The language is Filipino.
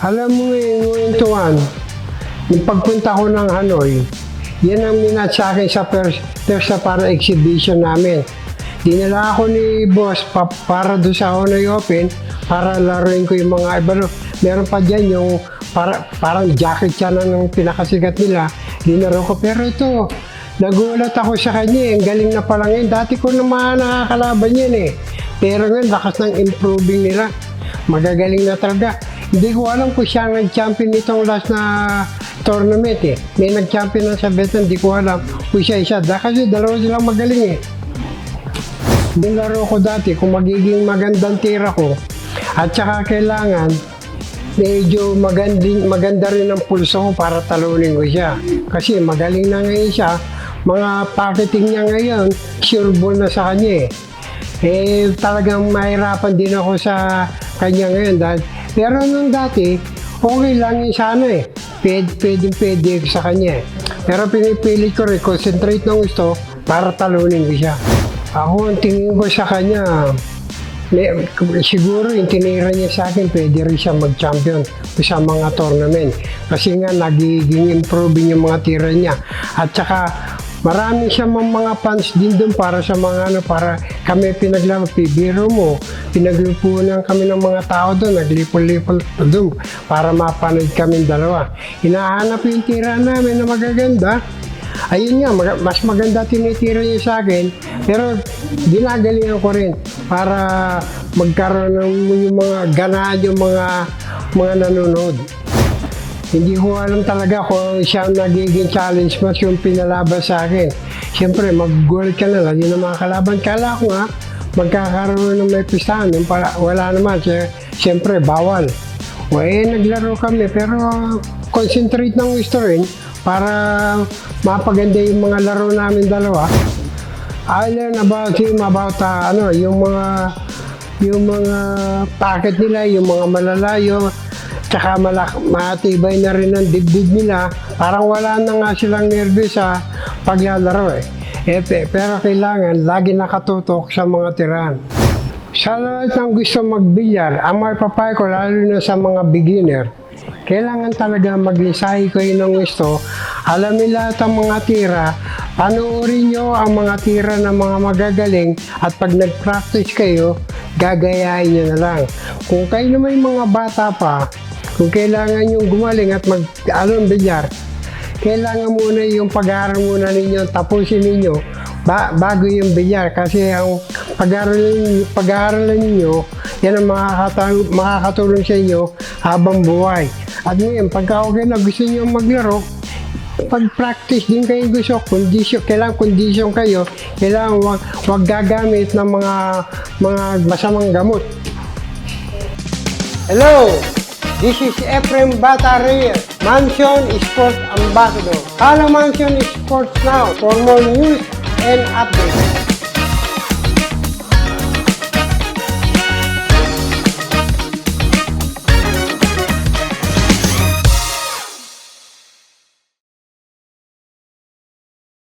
Alam mo yung tuwan, yung pagpunta ko ng Hanoi, yan ang minat sa akin sa first para exhibition namin. Dinala ako ni boss para doon sa Hanoi Open para laruin ko yung mga iba. Meron pa dyan yung parang jacket siya na ng pinakasigat nila. Dinaro ko. Pero ito, nagulat ako sa kanya. Ang galing na pala ngayon. Dati ko naman nakakalaban yan eh. Pero ngayon, lakas ng improving nila. Magagaling na talaga. Hindi ko alam kung siya nag-champion nitong last na tournament eh. May nag-champion na sa Vietnam, hindi ko alam kung siya isa. Kasi dalawa silang magaling eh. Nilaro ko dati kung magiging magandang tira ko at saka kailangan medyo maganda rin ang pulso ko para talunin ko siya. Kasi magaling na ngayon siya. Mga pocketing niya ngayon, sure ball na sa kanya eh. Talagang mahirapan din ako sa kanya ngayon. Pero nung dati, okay lang yun sana eh. Pwede sa kanya eh. Pero pinipilit ko rin, concentrate ng gusto para talunin ko siya. Ako, ang tingin ko sa kanya, siguro yung tinira niya sa akin, pwede rin siya mag-champion sa mga tournament. Kasi nga, nagiging improving yung mga tira niya. At saka, marami siya mga fans din doon para sa mga para kami pinaglaro. Biro mo, pinaglupunan kami ng mga tao doon, naglipol-lipol doon para mapanood kami dalawa. Hinahanap yung tira namin na magaganda. Ayun nga, mas maganda tinitira niya sa akin, pero ginagalingan ko rin para magkaroon ng yung mga ganaan yung mga nanonood. Hindi ko alam talaga kung siya nagiging challenge mas yung pinalaban sa akin. Siyempre, mag-goal ka na lang, yun ang mga kalaban. Kala ko nga, magkakaroon ng may pistahan. Wala naman, siyempre, bawal. Naglaro kami, pero concentrate ng gusto rin para mapaganda yung mga laro namin dalawa. I learn about him, about yung mga packet nila, yung mga malalayo, tsaka matibay na rin ang dibdib nila. Parang wala na nga silang nervous sa paglalaro eh. Pero kailangan lagi nakatutok sa mga tirahan. Sa lahat ng gusto magbilyar, ang mapapay ko lalo na sa mga beginner, kailangan talaga mag-ensayo kayo ng gusto. Alamin lahat ang mga tira. Panoorin nyo ang mga tira ng mga magagaling at pag nag-practice kayo, gagayahin nyo na lang. Kung kayo naman yung mga bata pa, kung kailangan nyo gumaling at bilyar, kailangan muna yung pag-aaral muna ninyo, tapusin ninyo bago yung bilyar. Kasi ang pag-aaralan ninyo, yan ang makakatulong sa inyo habang buhay. At ngayon, pagka okay na gusto nyo maglaro, pag-practice din kayo gusto, kailangan kondisyon kayo, kailangan wag gagamit ng mga masamang gamot. Hello! This is Efrem Bata Reyes, Mansion Sports Ambassador. Follow Mansion Sports now for more news and updates.